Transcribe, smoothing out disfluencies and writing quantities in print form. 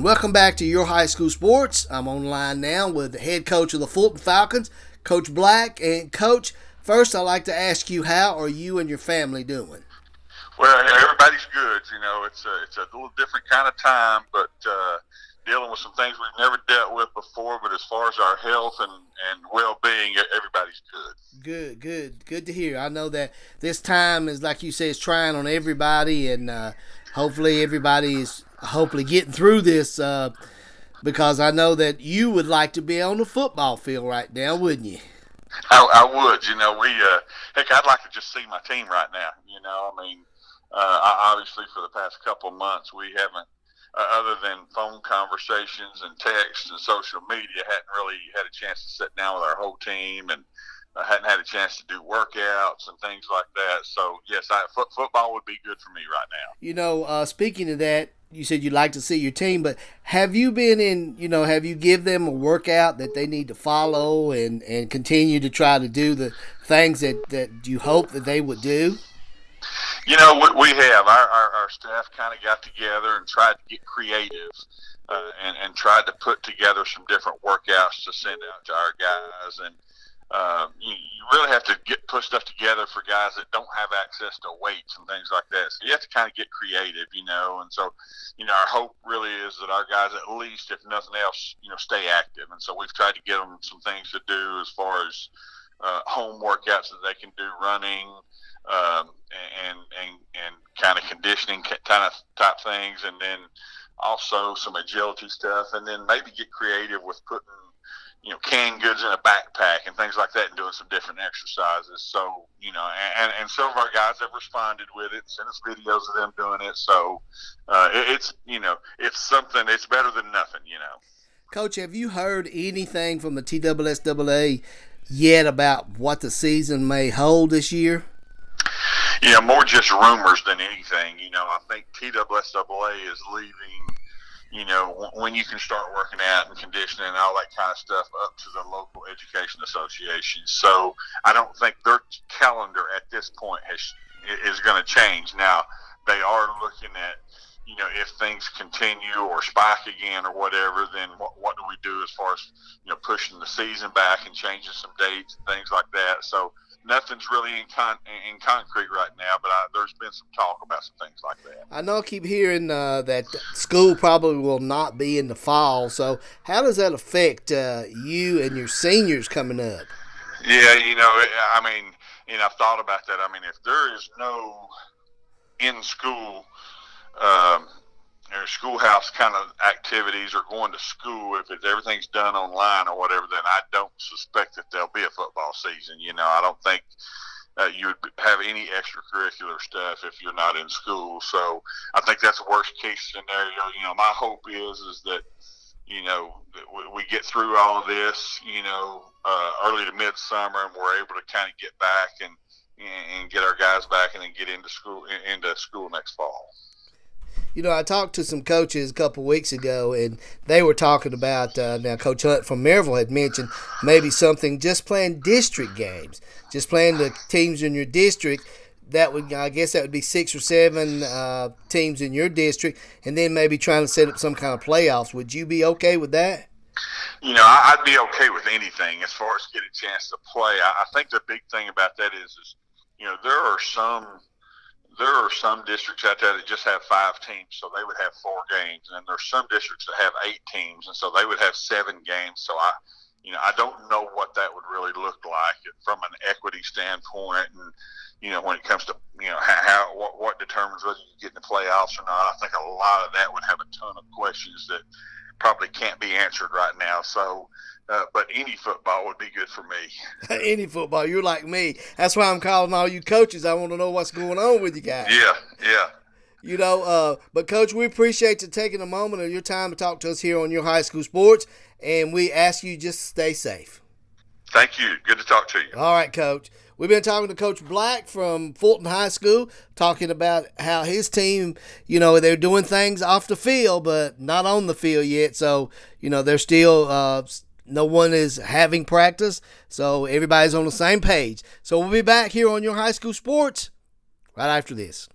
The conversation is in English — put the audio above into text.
welcome back to Your High School Sports. I'm on the line now with the head coach of the Fulton Falcons, Coach Black. And Coach, first I'd like to ask you, how are you and your family doing? Well, everybody's good. You know, it's a little different kind of time, but dealing with some things we've never dealt with before. But as far as our health and well-being, everybody's good. Good to hear. I know that this time is, like you say, it's trying on everybody, and hopefully everybody is getting through this, because I know that you would like to be on the football field right now, wouldn't you? I would. You know, heck, I'd like to just see my team right now. You know, I mean, obviously for the past couple of months we haven't, other than phone conversations and texts and social media, hadn't really had a chance to sit down with our whole team, and hadn't had a chance to do workouts and things like that. So, yes, football would be good for me right now. You know, speaking of that, you said you'd like to see your team, but have you been in, you know, have you give them a workout that they need to follow and continue to try to do the things that you hope that they would do? You know, we have. Our staff kind of got together and tried to get creative and tried to put together some different workouts to send out to our guys. And you really have to put stuff together for guys that don't have access to weights and things like that. So you have to kind of get creative, you know. And so, you know, our hope really is that our guys, at least, if nothing else, you know, stay active. And so we've tried to get them some things to do as far as home workouts that they can do, running, and kind of conditioning type things, and then also some agility stuff, and then maybe get creative with putting, you know, canned goods in a backpack and things like that, and doing some different exercises. So, you know, and some of our guys have responded with it, sent us videos of them doing it. So it's, you know, it's something, it's better than nothing, you know. Coach, have you heard anything from the TSSAA yet about what the season may hold this year? Yeah, more just rumors than anything. You know, I think TSSAA is leaving, you know, when you can start working out and conditioning and all that kind of stuff, up to the local education association. So I don't think their calendar at this point is going to change. Now, they are looking at, you know, if things continue or spike again or whatever, then what do we do as far as, you know, pushing the season back and changing some dates and things like that. So nothing's really in concrete right now, but there's been some talk about some things like that. I know I keep hearing that school probably will not be in the fall. So how does that affect you and your seniors coming up? Yeah, you know, I mean, you know, I've thought about that. I mean, if there is no in-school or schoolhouse kind of activities or going to school, if everything's done online or whatever, then I don't suspect that there'll be a football season. You know, I don't think you would have any extracurricular stuff if you're not in school. So I think that's a worst case scenario. You know, my hope is that, you know, we get through all of this, you know, early to midsummer, and we're able to kind of get back and get our guys back and then get into school next fall. You know, I talked to some coaches a couple of weeks ago, and they were talking about, now Coach Hunt from Maryville had mentioned maybe something, just playing district games, just playing the teams in your district. That would, I guess that would be 6 or 7 teams in your district, and then maybe trying to set up some kind of playoffs. Would you be okay with that? You know, I'd be okay with anything as far as getting a chance to play. I think the big thing about that is, you know, there are some districts out there that just have 5 teams, so they would have 4 games, and there's some districts that have 8 teams, and so they would have 7 games. So I don't know what that would really look like from an equity standpoint, and you know, when it comes to, you know, what determines whether you get in the playoffs or not. I think a lot of that would have a ton of questions that probably can't be answered right now. So. But any football would be good for me. Any football. You're like me. That's why I'm calling all you coaches. I want to know what's going on with you guys. Yeah. You know, but, Coach, we appreciate you taking a moment of your time to talk to us here on Your High School Sports, and we ask you just to stay safe. Thank you. Good to talk to you. All right, Coach. We've been talking to Coach Black from Fulton High School, talking about how his team, you know, they're doing things off the field, but not on the field yet. So, you know, they're still no one is having practice, so everybody's on the same page. So we'll be back here on Your High School Sports right after this.